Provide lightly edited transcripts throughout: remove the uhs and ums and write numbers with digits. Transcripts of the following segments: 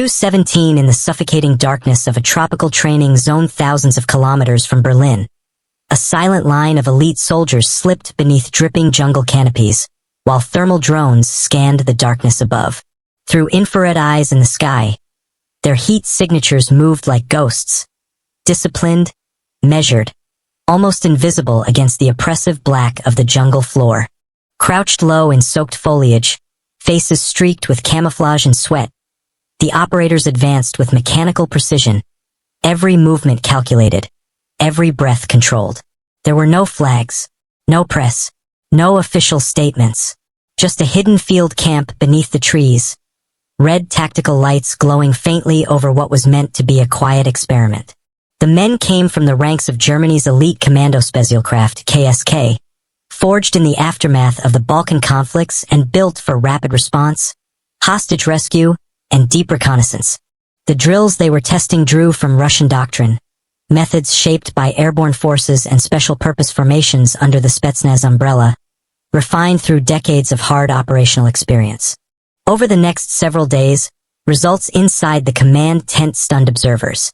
2:17 in the suffocating darkness of a tropical training zone thousands of kilometers from Berlin. A silent line of elite soldiers slipped beneath dripping jungle canopies, while thermal drones scanned the darkness above. Through infrared eyes in the sky, their heat signatures moved like ghosts, disciplined, measured, almost invisible against the oppressive black of the jungle floor. Crouched low in soaked foliage, faces streaked with camouflage and sweat, the operators advanced with mechanical precision, every movement calculated, every breath controlled. There were no flags, no press, no official statements, just a hidden field camp beneath the trees, red tactical lights glowing faintly over what was meant to be a quiet experiment. The men came from the ranks of Germany's elite commando Spezialkraft, KSK, forged in the aftermath of the Balkan conflicts and built for rapid response, hostage rescue, and deep reconnaissance. The drills they were testing drew from Russian doctrine, methods shaped by airborne forces and special-purpose formations under the Spetsnaz umbrella, refined through decades of hard operational experience. Over the next several days, results inside the command tent stunned observers.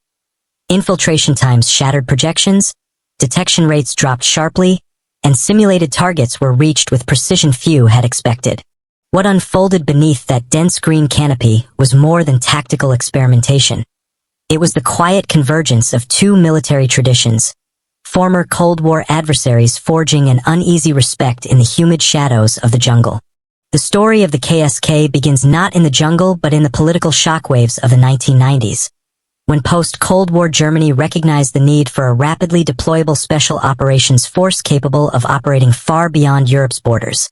Infiltration times shattered projections, detection rates dropped sharply, and simulated targets were reached with precision few had expected. What unfolded beneath that dense green canopy was more than tactical experimentation. It was the quiet convergence of two military traditions, former Cold War adversaries forging an uneasy respect in the humid shadows of the jungle. The story of the KSK begins not in the jungle but in the political shockwaves of the 1990s, when post-Cold War Germany recognized the need for a rapidly deployable special operations force capable of operating far beyond Europe's borders,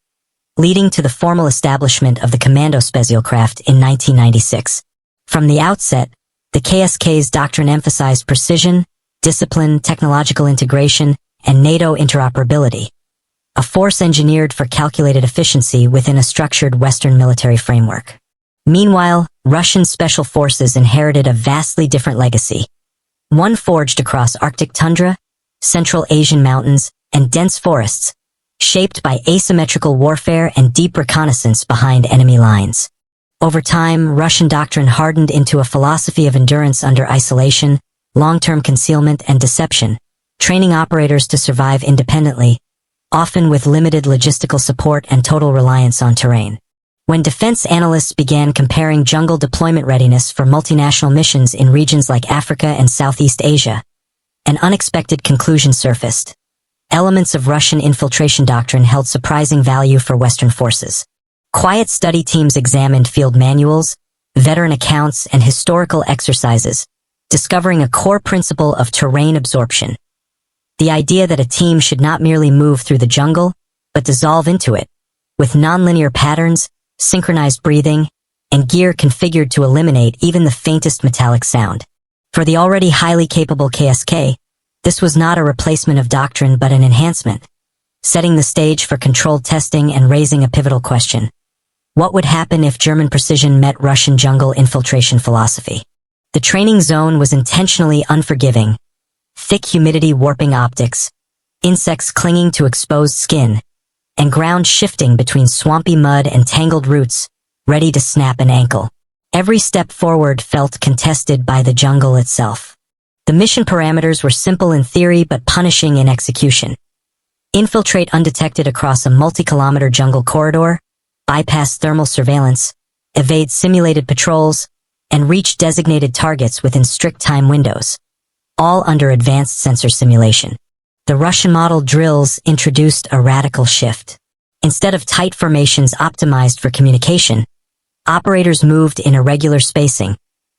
leading to the formal establishment of the Kommando Spezialkraft in 1996. From the outset, the KSK's doctrine emphasized precision, discipline, technological integration, and NATO interoperability, a force engineered for calculated efficiency within a structured Western military framework. Meanwhile, Russian special forces inherited a vastly different legacy, one forged across Arctic tundra, Central Asian mountains, and dense forests, shaped by asymmetrical warfare and deep reconnaissance behind enemy lines. Over time, Russian doctrine hardened into a philosophy of endurance under isolation, long-term concealment, and deception, training operators to survive independently, often with limited logistical support and total reliance on terrain. When defense analysts began comparing jungle deployment readiness for multinational missions in regions like Africa and Southeast Asia, an unexpected conclusion surfaced. Elements of Russian infiltration doctrine held surprising value for Western forces. Quiet study teams examined field manuals, veteran accounts, and historical exercises, discovering a core principle of terrain absorption. The idea that a team should not merely move through the jungle, but dissolve into it, with nonlinear patterns, synchronized breathing, and gear configured to eliminate even the faintest metallic sound. For the already highly capable KSK, this was not a replacement of doctrine but an enhancement, setting the stage for controlled testing and raising a pivotal question. What would happen if German precision met Russian jungle infiltration philosophy? The training zone was intentionally unforgiving. Thick humidity warping optics, insects clinging to exposed skin, and ground shifting between swampy mud and tangled roots, ready to snap an ankle. Every step forward felt contested by the jungle itself. The mission parameters were simple in theory but punishing in execution. Infiltrate undetected across a multi-kilometer jungle corridor, bypass thermal surveillance, evade simulated patrols, and reach designated targets within strict time windows, all under advanced sensor simulation. The Russian model drills introduced a radical shift. Instead of tight formations optimized for communication, operators moved in irregular spacing,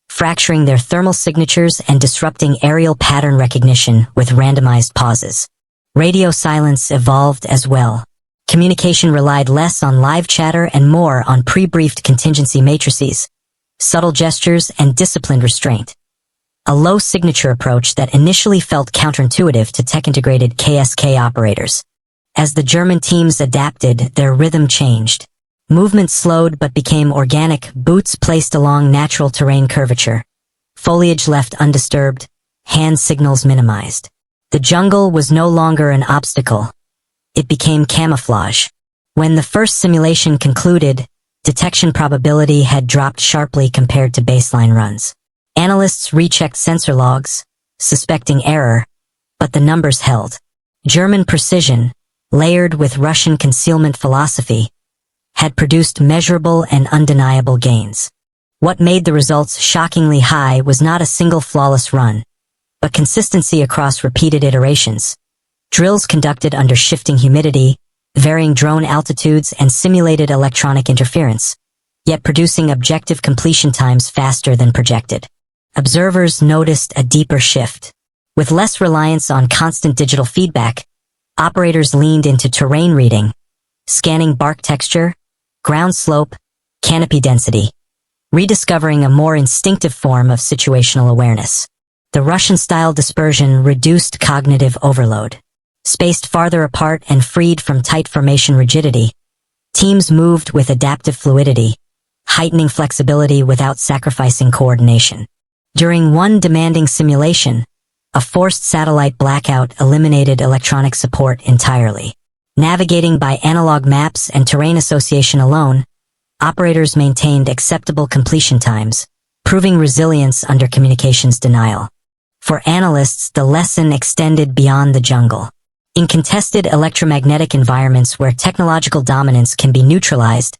fracturing their thermal signatures and disrupting aerial pattern recognition with randomized pauses. Radio silence evolved as well. Communication relied less on live chatter and more on pre-briefed contingency matrices, subtle gestures, and disciplined restraint. A low-signature approach that initially felt counterintuitive to tech-integrated KSK operators. As the German teams adapted, their rhythm changed. Movement slowed but became organic, boots placed along natural terrain curvature, foliage left undisturbed, hand signals minimized. The jungle was no longer an obstacle. It became camouflage. When the first simulation concluded, detection probability had dropped sharply compared to baseline runs. Analysts rechecked sensor logs, suspecting error, but the numbers held. German precision, layered with Russian concealment philosophy, had produced measurable and undeniable gains. What made the results shockingly high was not a single flawless run, but consistency across repeated iterations. Drills conducted under shifting humidity, varying drone altitudes, and simulated electronic interference, yet producing objective completion times faster than projected. Observers noticed a deeper shift. With less reliance on constant digital feedback, operators leaned into terrain reading, scanning bark texture, ground slope, canopy density, rediscovering a more instinctive form of situational awareness. The Russian-style dispersion reduced cognitive overload. Spaced farther apart and freed from tight formation rigidity, teams moved with adaptive fluidity, heightening flexibility without sacrificing coordination. During one demanding simulation, a forced satellite blackout eliminated electronic support entirely. Navigating by analog maps and terrain association alone, operators maintained acceptable completion times, proving resilience under communications denial. For analysts, the lesson extended beyond the jungle. In contested electromagnetic environments where technological dominance can be neutralized,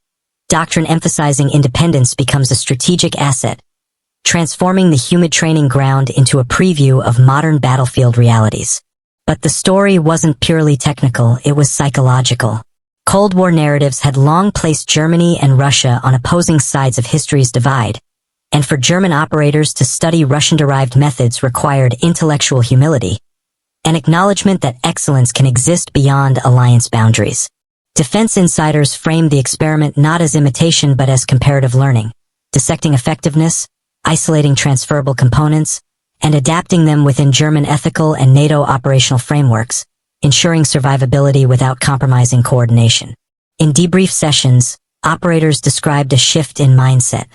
doctrine emphasizing independence becomes a strategic asset, transforming the humid training ground into a preview of modern battlefield realities. But the story wasn't purely technical, it was psychological. Cold War narratives had long placed Germany and Russia on opposing sides of history's divide, and for German operators to study Russian-derived methods required intellectual humility, an acknowledgement that excellence can exist beyond alliance boundaries. Defense insiders framed the experiment not as imitation but as comparative learning, dissecting effectiveness, isolating transferable components, and adapting them within German ethical and NATO operational frameworks, ensuring survivability without compromising coordination. In debrief sessions, operators described a shift in mindset.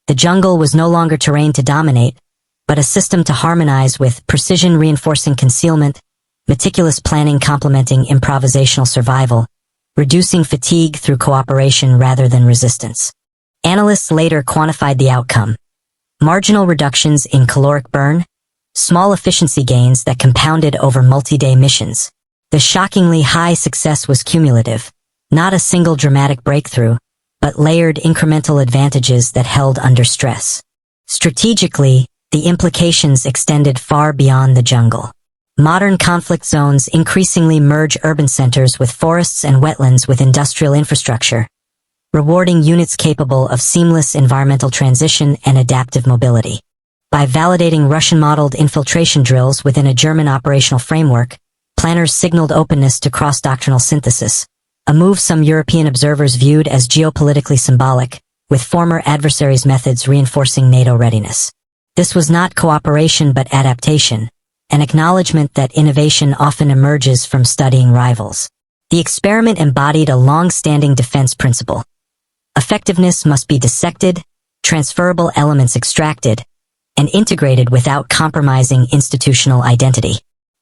The jungle was no longer terrain to dominate, but a system to harmonize with precision reinforcing concealment, meticulous planning complementing improvisational survival, reducing fatigue through cooperation rather than resistance. Analysts later quantified the outcome. Marginal reductions in caloric burn, small efficiency gains that compounded over multi-day missions. The shockingly high success was cumulative, not a single dramatic breakthrough, but layered incremental advantages that held under stress. Strategically, the implications extended far beyond the jungle. Modern conflict zones increasingly merge urban centers with forests and wetlands with industrial infrastructure, rewarding units capable of seamless environmental transition and adaptive mobility. By validating Russian-modeled infiltration drills within a German operational framework, planners signaled openness to cross-doctrinal synthesis, a move some European observers viewed as geopolitically symbolic, with former adversaries' methods reinforcing NATO readiness. This was not cooperation but adaptation, an acknowledgement that innovation often emerges from studying rivals. The experiment embodied a long-standing defense principle. Effectiveness must be dissected, transferable elements extracted, and integrated without compromising institutional identity.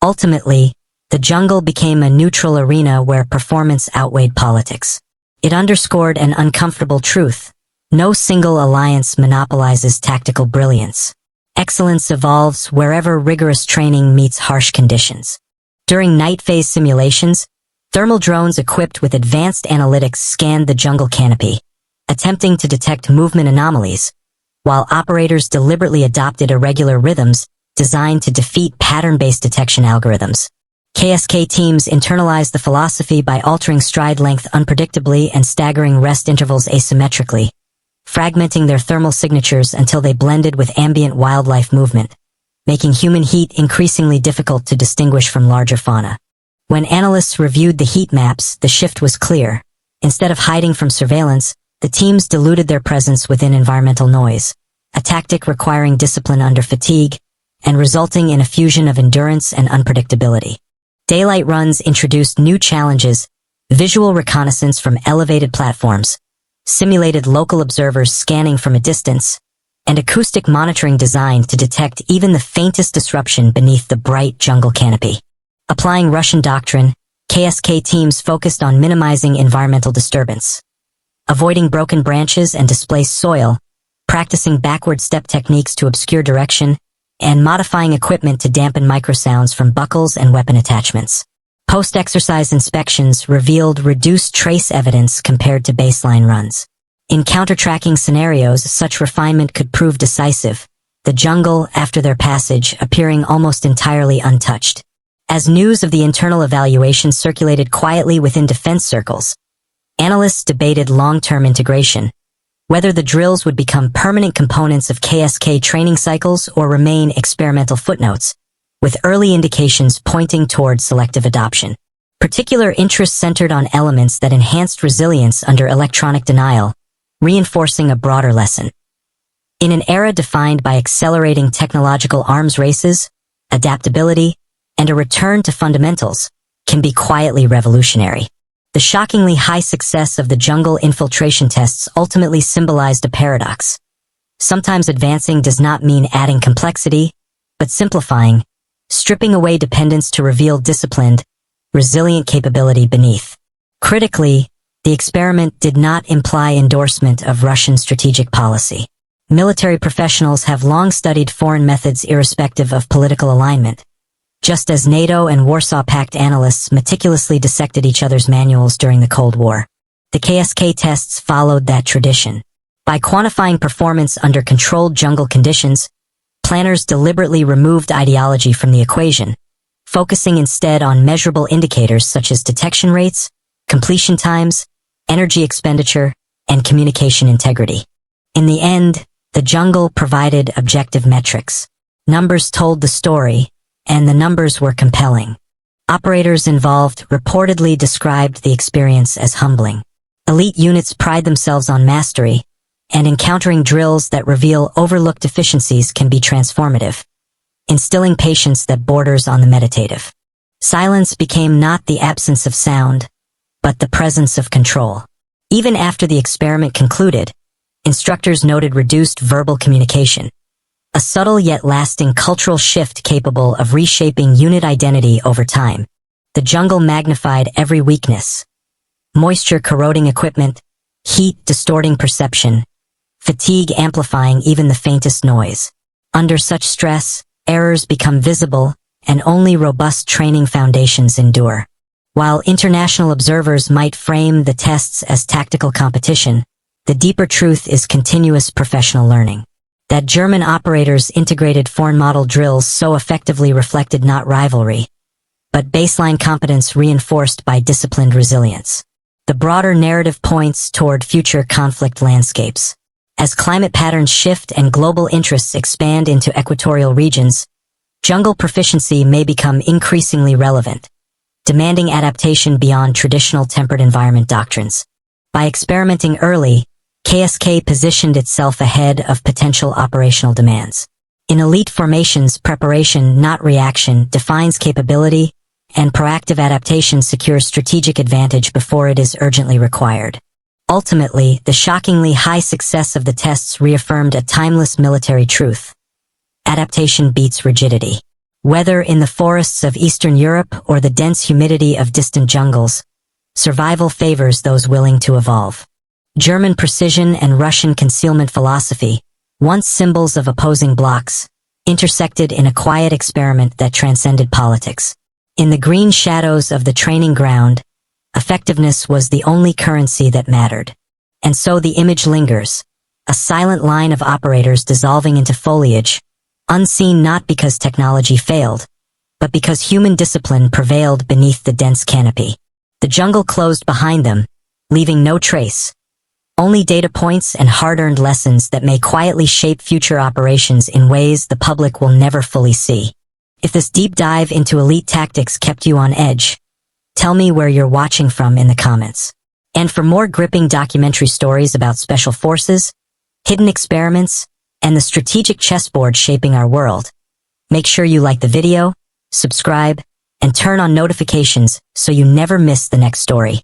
Ultimately, the jungle became a neutral arena where performance outweighed politics. It underscored an uncomfortable truth. No single alliance monopolizes tactical brilliance. Excellence evolves wherever rigorous training meets harsh conditions. During night phase simulations, thermal drones equipped with advanced analytics scanned the jungle canopy, attempting to detect movement anomalies, while operators deliberately adopted irregular rhythms designed to defeat pattern-based detection algorithms. KSK teams internalized the philosophy by altering stride length unpredictably and staggering rest intervals asymmetrically, fragmenting their thermal signatures until they blended with ambient wildlife movement, making human heat increasingly difficult to distinguish from larger fauna. When analysts reviewed the heat maps, the shift was clear. Instead of hiding from surveillance, the teams diluted their presence within environmental noise, a tactic requiring discipline under fatigue and resulting in a fusion of endurance and unpredictability. Daylight runs introduced new challenges: visual reconnaissance from elevated platforms, simulated local observers scanning from a distance, and acoustic monitoring designed to detect even the faintest disruption beneath the bright jungle canopy. Applying Russian doctrine, KSK teams focused on minimizing environmental disturbance. avoiding broken branches and displaced soil, practicing backward step techniques to obscure direction, and modifying equipment to dampen microsounds from buckles and weapon attachments. Post-exercise inspections revealed reduced trace evidence compared to baseline runs. In counter-tracking scenarios, such refinement could prove decisive, the jungle, after their passage, appearing almost entirely untouched. As news of the internal evaluation circulated quietly within defense circles, analysts debated long-term integration, whether the drills would become permanent components of KSK training cycles or remain experimental footnotes, with early indications pointing toward selective adoption. Particular interest centered on elements that enhanced resilience under electronic denial, reinforcing a broader lesson. In an era defined by accelerating technological arms races, adaptability, and a return to fundamentals can be quietly revolutionary. The shockingly high success of the jungle infiltration tests ultimately symbolized a paradox. Sometimes advancing does not mean adding complexity, but simplifying, stripping away dependence to reveal disciplined, resilient capability beneath. Critically, the experiment did not imply endorsement of Russian strategic policy. Military professionals have long studied foreign methods irrespective of political alignment, just as NATO and Warsaw Pact analysts meticulously dissected each other's manuals during the Cold War. The KSK tests followed that tradition. By quantifying performance under controlled jungle conditions, planners deliberately removed ideology from the equation, focusing instead on measurable indicators such as detection rates, completion times, energy expenditure, and communication integrity. In the end, the jungle provided objective metrics. Numbers told the story, and the numbers were compelling. Operators involved reportedly described the experience as humbling. Elite units pride themselves on mastery, and encountering drills that reveal overlooked deficiencies can be transformative, instilling patience that borders on the meditative. Silence became not the absence of sound, but the presence of control. Even after the experiment concluded, instructors noted reduced verbal communication, a subtle yet lasting cultural shift capable of reshaping unit identity over time. The jungle magnified every weakness: moisture corroding equipment, heat distorting perception, fatigue amplifying even the faintest noise. Under such stress, errors become visible, and only robust training foundations endure. While international observers might frame the tests as tactical competition, the deeper truth is continuous professional learning. That German operators integrated foreign model drills so effectively reflected not rivalry, but baseline competence reinforced by disciplined resilience. The broader narrative points toward future conflict landscapes. As climate patterns shift and global interests expand into equatorial regions, jungle proficiency may become increasingly relevant, demanding adaptation beyond traditional tempered environment doctrines. By experimenting early, KSK positioned itself ahead of potential operational demands. In elite formations, preparation, not reaction, defines capability, and proactive adaptation secures strategic advantage before it is urgently required. Ultimately, the shockingly high success of the tests reaffirmed a timeless military truth: adaptation beats rigidity. Whether in the forests of Eastern Europe or the dense humidity of distant jungles, survival favors those willing to evolve. German precision and Russian concealment philosophy, once symbols of opposing blocs, intersected in a quiet experiment that transcended politics. In the green shadows of the training ground, effectiveness was the only currency that mattered. And so the image lingers, a silent line of operators dissolving into foliage, unseen not because technology failed, but because human discipline prevailed beneath the dense canopy. The jungle closed behind them, leaving no trace, only data points and hard-earned lessons that may quietly shape future operations in ways the public will never fully see. If this deep dive into elite tactics kept you on edge, tell me where you're watching from in the comments. And for more gripping documentary stories about special forces, hidden experiments, and the strategic chessboard shaping our world, make sure you like the video, subscribe, and turn on notifications so you never miss the next story.